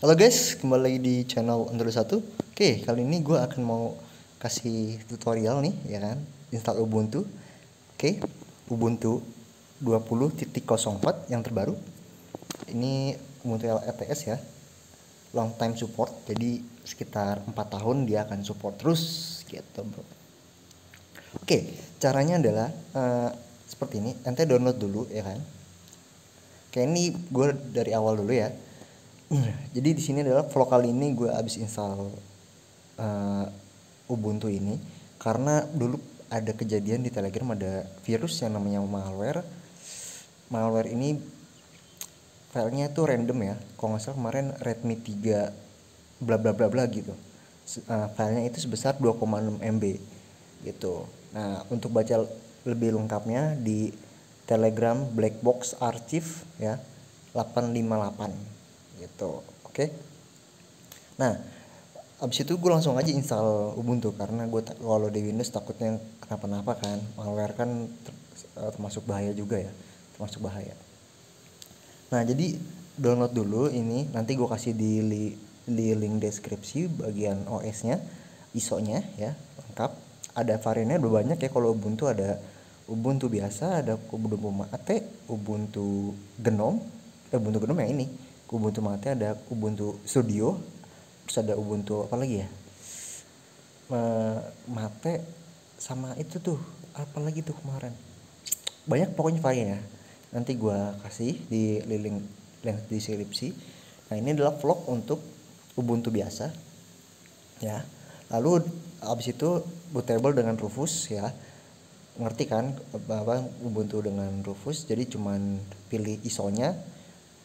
Halo guys, kembali lagi di channel Android 1. Oke, kali ini gue akan mau kasih tutorial nih, ya kan, install Ubuntu. Oke, Ubuntu 20.04 yang terbaru. Ini Ubuntu LTS ya, long time support. Jadi sekitar 4 tahun dia akan support terus gitu bro. Oke, caranya adalah seperti ini. Ente download dulu ya kan. Kayak ini gue dari awal dulu ya. Jadi di sini adalah vlog kali ini gue abis install Ubuntu ini karena dulu ada kejadian di Telegram, ada virus yang namanya malware. Malware ini filenya tuh random ya. Kalau nggak salah kemarin Redmi 3 bla bla bla bla gitu. Filenya itu sebesar 2,6 MB gitu. Nah, untuk baca lebih lengkapnya di Telegram Blackbox Archive ya 858 gitu. Oke. Nah, abis itu gue langsung aja install Ubuntu karena gue kalau di Windows takutnya kenapa-napa kan. Malware kan termasuk bahaya juga ya, termasuk bahaya. Nah, jadi download dulu ini, nanti gue kasih di link deskripsi bagian OS-nya, ISO-nya ya, lengkap. Ada variannya udah banyak ya. Kalau Ubuntu ada Ubuntu biasa, ada Ubuntu Mate, Ubuntu Genome, Ubuntu Genome yang ini. Ubuntu Mate, ada Ubuntu Studio, terus ada Ubuntu apa lagi ya? Mate sama itu tuh apa lagi tuh kemarin, banyak pokoknya varian ya. Nanti gue kasih di link deskripsi. Nah, ini adalah vlog untuk Ubuntu biasa ya. Lalu abis itu bootable dengan Rufus ya, ngerti kan apa Ubuntu dengan Rufus. Jadi cuman pilih ISO-nya,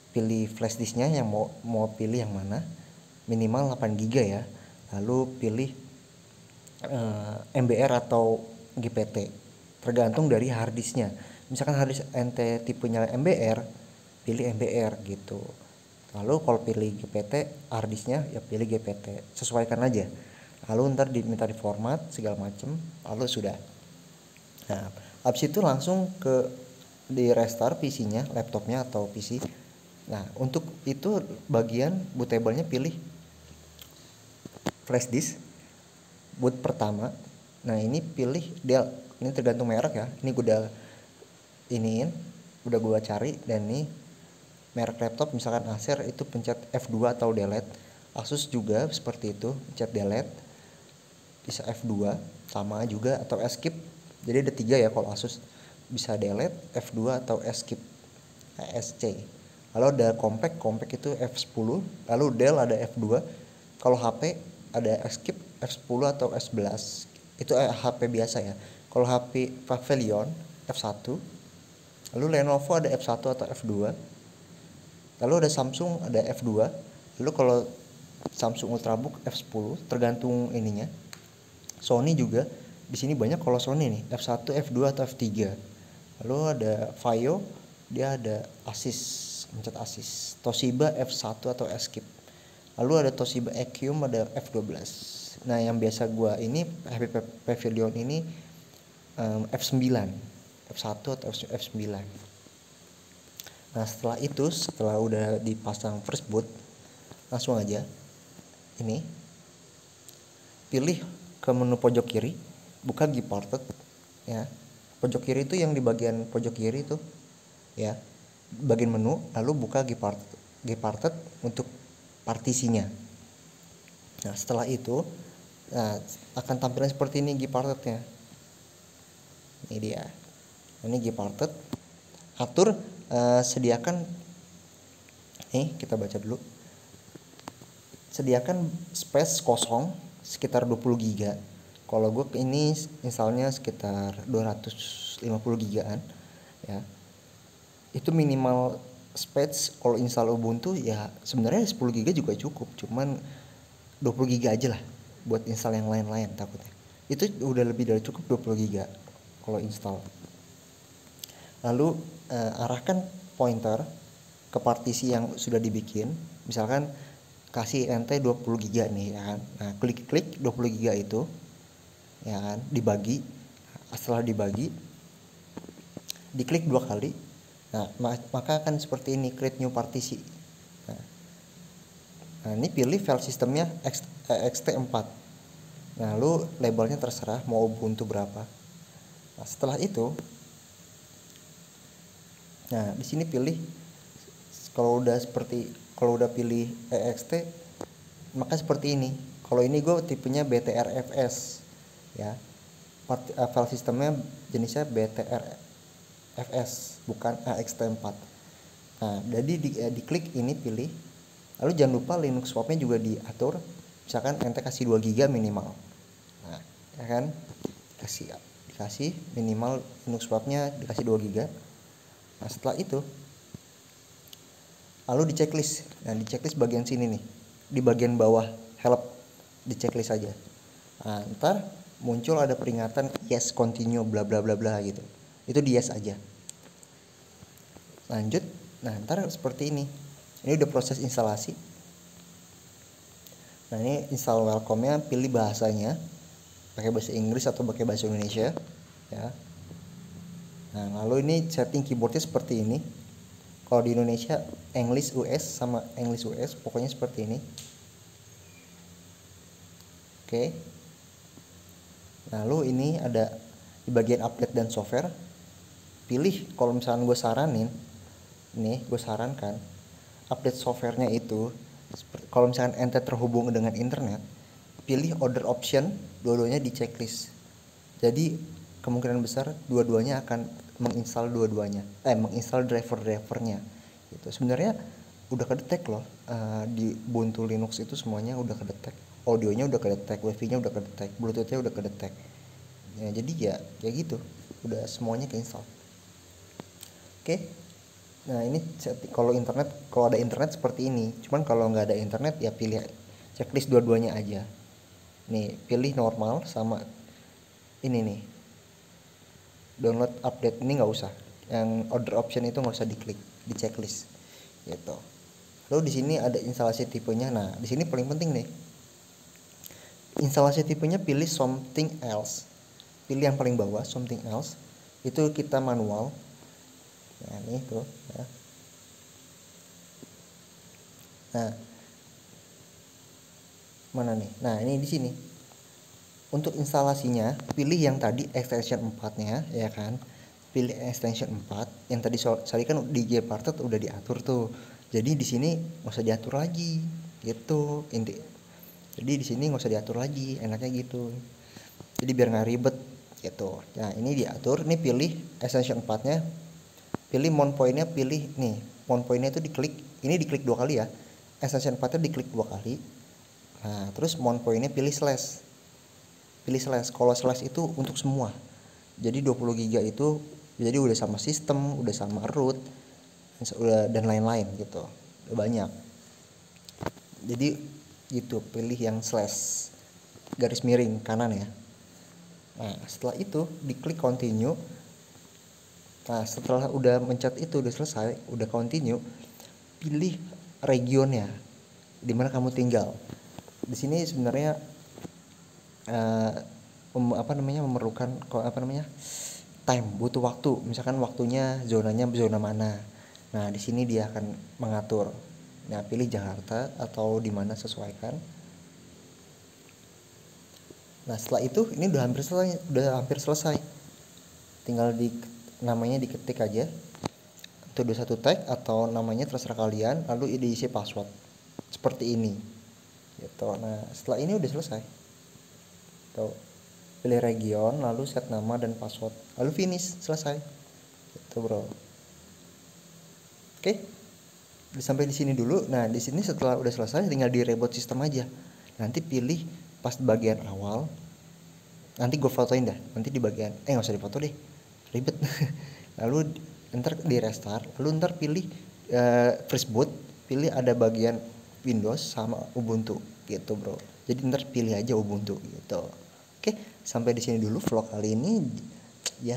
pilih flash disknya yang mau pilih yang mana, minimal 8 GB ya. Lalu pilih MBR atau GPT, tergantung dari harddisknya. Misalkan harddisk ente tipenya MBR, pilih MBR gitu. Lalu kalau pilih GPT harddisknya ya pilih GPT, sesuaikan aja. Lalu ntar diminta di format segala macem, lalu sudah. Nah, habis itu langsung ke di restart PC-nya, laptopnya atau PC. Nah, untuk itu bagian bootable-nya pilih flash disk boot pertama. Nah, ini pilih Dell, ini tergantung merek ya. Ini gue udah iniin, udah gue cari, dan ini merek laptop misalkan Acer itu pencet F2 atau delete. Asus juga seperti itu, pencet delete, bisa F2 sama juga, atau escape. Jadi ada 3 ya kalau Asus, bisa delete, F2 atau escape, ESC. Lalu ada compact itu F10, lalu Dell ada F2. Kalau HP ada escape F10 atau S11, itu HP biasa ya. Kalau HP Pavilion F1, lalu Lenovo ada F1 atau F2, lalu ada Samsung ada F2, lalu kalau Samsung Ultrabook F10, tergantung ininya. Sony juga di sini banyak, kalau Sony nih F1, F2 atau F3. Lalu ada Vaio, dia ada Asus, mencet Asus. Toshiba F1 atau Escape. Lalu ada Toshiba Axiom, ada F12. Nah, yang biasa gua ini HP Pavilion ini F9, F1 atau F9. Nah, setelah udah dipasang first boot, langsung aja ini pilih ke menu pojok kiri, buka Gparted ya. Pojok kiri itu yang di bagian pojok kiri itu ya, bagian menu, lalu buka Gparted untuk partisinya. Nah, setelah itu akan tampilan seperti ini Gparted-nya. Ini dia. Ini Gparted. Atur sediakan, nih kita baca dulu. Sediakan space kosong sekitar 20 GB. Kalau gue ini installnya sekitar 250 GB-an ya. Itu minimal space kalau install Ubuntu ya. Sebenarnya 10 GB juga cukup, cuman 20 GB aja lah buat install yang lain-lain takutnya. Itu udah lebih dari cukup 20 GB kalau install. Lalu arahkan pointer ke partisi yang sudah dibikin. Misalkan kasih ente 20 GB nih ya kan. Nah, klik 20 GB itu ya kan, dibagi. Setelah dibagi, diklik 2 kali. Nah, maka akan seperti ini, create new partisi. Nah ini pilih file sistemnya ext4. Nah lu labelnya terserah mau Ubuntu berapa. Nah setelah itu, nah di sini pilih, kalau udah pilih ext, maka seperti ini. Kalau ini gue tipenya BTRFS ya, file sistemnya jenisnya BTRFS bukan ext4. Nah jadi diklik ini, pilih, lalu jangan lupa Linux swapnya juga diatur, misalkan ente kasih 2 GB minimal. Nah ya kan, dikasih minimal Linux swapnya dikasih 2 GB. Nah setelah itu lalu di checklist. Nah di checklist bagian sini nih, di bagian bawah help, di checklist aja. Nah ntar muncul ada peringatan yes continue bla bla bla bla gitu, itu di yes aja. Lanjut. Nah ntar seperti ini udah proses instalasi. Nah ini install welcome-nya, pilih bahasanya pakai bahasa Inggris atau pakai bahasa Indonesia ya. Nah lalu ini setting keyboardnya seperti ini. Kalau di Indonesia English US sama English US, pokoknya seperti ini. Oke. Lalu ini ada di bagian update dan software. Pilih, kalau misalkan gue saranin, nih gue sarankan update softwarenya itu, kalau misalkan ente terhubung dengan internet, pilih order option, dua-duanya di checklist. Jadi kemungkinan besar dua-duanya akan menginstal menginstal driver-drivernya gitu. Sebenarnya udah kedetek loh, di Ubuntu Linux itu semuanya udah kedetek, audionya udah kedetek, wifi-nya udah kedetek, bluetooth-nya udah kedetek ya. Jadi ya gitu, udah semuanya keinstall. Oke. Nah ini kalau ada internet seperti ini. Cuman kalau nggak ada internet ya pilih checklist dua-duanya aja. Nih pilih normal sama ini nih, download update, ini nggak usah, yang order option itu nggak usah diklik di checklist gitu. Lalu di sini ada instalasi tipenya. Nah di sini paling penting nih, instalasi tipenya pilih something else, pilih yang paling bawah something else, itu kita manual. Nah ini tuh ya. Nah mana nih, nah ini di sini untuk instalasinya pilih yang tadi extension 4-nya ya kan. Pilih extension 4 yang tadi kan di Gparted udah diatur tuh. Jadi di sini nggak usah diatur lagi gitu inti. Jadi di sini nggak usah diatur lagi, enaknya gitu. Jadi biar nggak ribet gitu. Nah ini diatur, ini pilih extension 4-nya, pilih mount point-nya, pilih nih mount point-nya itu diklik, ini diklik 2 kali ya. Extension 4-nya diklik 2 kali. Nah terus mount point-nya pilih slash. Kalau slash itu untuk semua. Jadi 20 GB itu jadi udah sama sistem, udah sama root, dan lain-lain gitu. Udah banyak. Jadi gitu, pilih yang slash garis miring kanan ya. Nah setelah itu diklik continue. Nah setelah udah mencet itu udah selesai, udah continue, pilih regionnya dimana kamu tinggal. Di sini sebenarnya memerlukan time, butuh waktu. Misalkan waktunya zonanya zona mana. Nah di sini dia akan mengatur. Nah pilih Jakarta atau di mana, sesuaikan. Nah setelah itu ini udah hampir selesai. Tinggal namanya diketik aja, itu 21 tag atau namanya terserah kalian, lalu diisi password seperti ini gitu. Nah setelah ini udah selesai. Tuh, pilih region, lalu set nama dan password, lalu finish, selesai gitu bro. Oke, sampai di sini dulu. Nah di sini setelah udah selesai tinggal di reboot sistem aja. Nanti pilih pas bagian awal, nanti gue fotoin dah, nanti di bagian nggak usah difoto deh, ribet. Lalu ntar di restart, lalu ntar pilih fresh boot, pilih ada bagian Windows sama Ubuntu gitu bro. Jadi ntar pilih aja Ubuntu gitu. Oke, sampai di sini dulu vlog kali ini ya,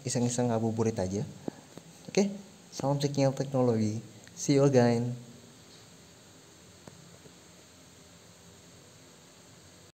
iseng-iseng ngabuburit aja. Oke, salam sekian teknologi. See you again.